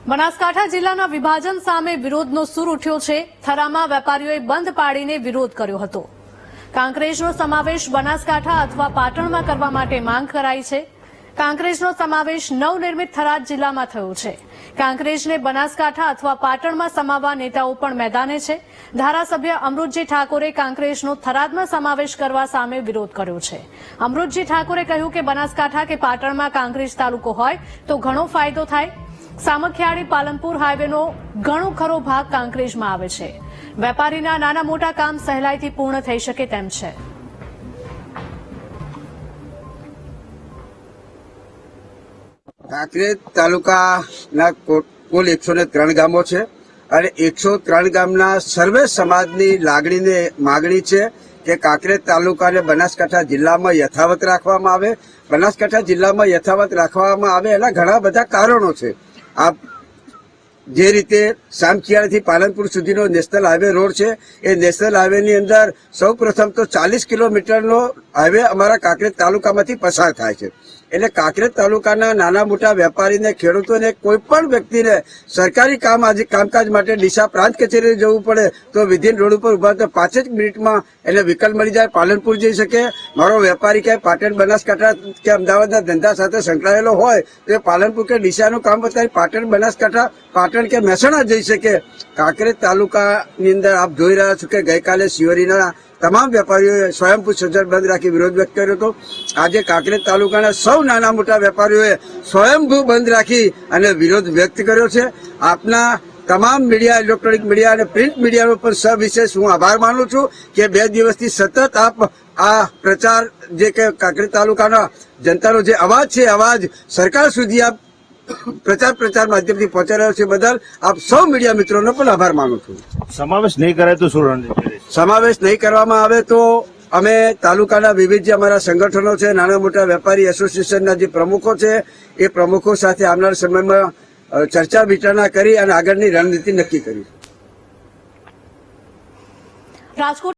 બનાસકાંઠા જિલ્લાના વિભાજન સામે વિરોધનો સૂર ઉઠ્યો છે। થરામાં વેપારીઓએ બંધ પાડીને વિરોધ કર્યો હતો। કાંકરેજનો સમાવેશ બનાસકાંઠા અથવા પાટણમાં કરવા માટે માંગ કરાઈ છે। કાંકરેજનો સમાવેશ નવનિર્મિત થરાદ જિલ્લામાં થયો છે। કાંકરેજને બનાસકાંઠા અથવા પાટણમાં સમાવવા નેતાઓ પણ મેદાને છે। ધારાસભ્ય અમૃતજી ઠાકોરે કાંકરેજનો થરાદમાં સમાવેશ કરવા સામે વિરોધ કર્યો છે। અમૃતજી ઠાકોરે કહ્યું કે બનાસકાંઠા કે પાટણમાં કાંકરેજ તાલુકો હોય તો ઘણો ફાયદો થાય। સામખિયાળી પાલનપુર હાઈવેનો ઘણો ખરો ભાગ કાંકરેજમાં આવે છે। વેપારીના નાના મોટા કામ સહેલાઈથી પૂર્ણ થઈ શકે તેમ છે। કાંકરેજ તાલુકાના કુલ 103 ગામો છે અને 103 ગામના સર્વે સમાજની માગણી છે કે કાંકરેજ તાલુકાને બનાસકાંઠા જિલ્લામાં યથાવત રાખવામાં આવે। બનાસકાંઠા જિલ્લામાં યથાવત રાખવામાં આવે એના ઘણા બધા કારણો છે। આપ જે રીતે સામખિયાળીથી પાલનપુર સુધીનો નેશનલ હાઈવે રોડ છે એ નેશનલ હાઈવેની અંદર સૌ પ્રથમ તો 40 કિલોમીટરનો હાઈવે અમારા કાંકરેજ તાલુકામાંથી પસાર થાય છે। એટલે કાંકરેજ તાલુકાના નાના મોટા વેપારીને ખેડૂતોને કોઈ પણ વ્યક્તિને સરકારી કામકાજ માટે ડીસા પ્રાંત કચેરી જવું પડે તો વિધિન રોડ ઉપર ઉભા તો 5 જ મિનિટમાં એને વિકલ્પ મળી જાય, પાલનપુર જઈ શકે। મારો વેપારી કે પાટણ બનાસકાંઠા કે અમદાવાદના ધંધા સાથે સંકળાયેલો હોય તો એ પાલનપુર કે ડીસાનું કામ બતાવી પાટણ બનાસકાંઠા પાટણ કે મહેસાણા જઈ શકે। કાંકરેજ તાલુકાની અંદર આપ જોઈ રહ્યા છો કે ગઈકાલે શિવરીના તમામ વેપારીઓએ સ્વયંભૂ સજ્જડ બંધ રાખી વિરોધ વ્યક્ત કર્યો હતો। આજે કાંકરેજ તાલુકાના સૌ નાના મોટા વેપારીઓએ સ્વયંભૂ બંધ રાખી અને વિરોધ વ્યક્ત કર્યો છે। આપના તમામ મીડિયા, ઇલેક્ટ્રોનિક મીડિયા અને પ્રિન્ટ મીડિયાનો પણ સવિશેષ હું આભાર માનું છું કે 2 દિવસથી સતત આપ આ પ્રચાર જે કે કાંકરેજ તાલુકાના જનતાનો જે અવાજ છે અવાજ સરકાર સુધી આપ પ્રચાર માધ્યમથી પહોંચાડી રહ્યો છે બદલ આપ સૌ મીડિયા મિત્રોનો પણ આભાર માનું છું। સમાવેશ નહીં કરાય તો શું રણનીતિ? સમાવેશ નહીં કરવામાં આવે તો અમે તાલુકાના વિવિધ જે અમારા સંગઠનો છે, નાના મોટા વેપારી એસોસિએશનના જે પ્રમુખો છે એ પ્રમુખો સાથે આવનાર સમયમાં ચર્ચા વિચારણા કરી અને આગળની રણનીતિ નક્કી કરી। રાજકોટ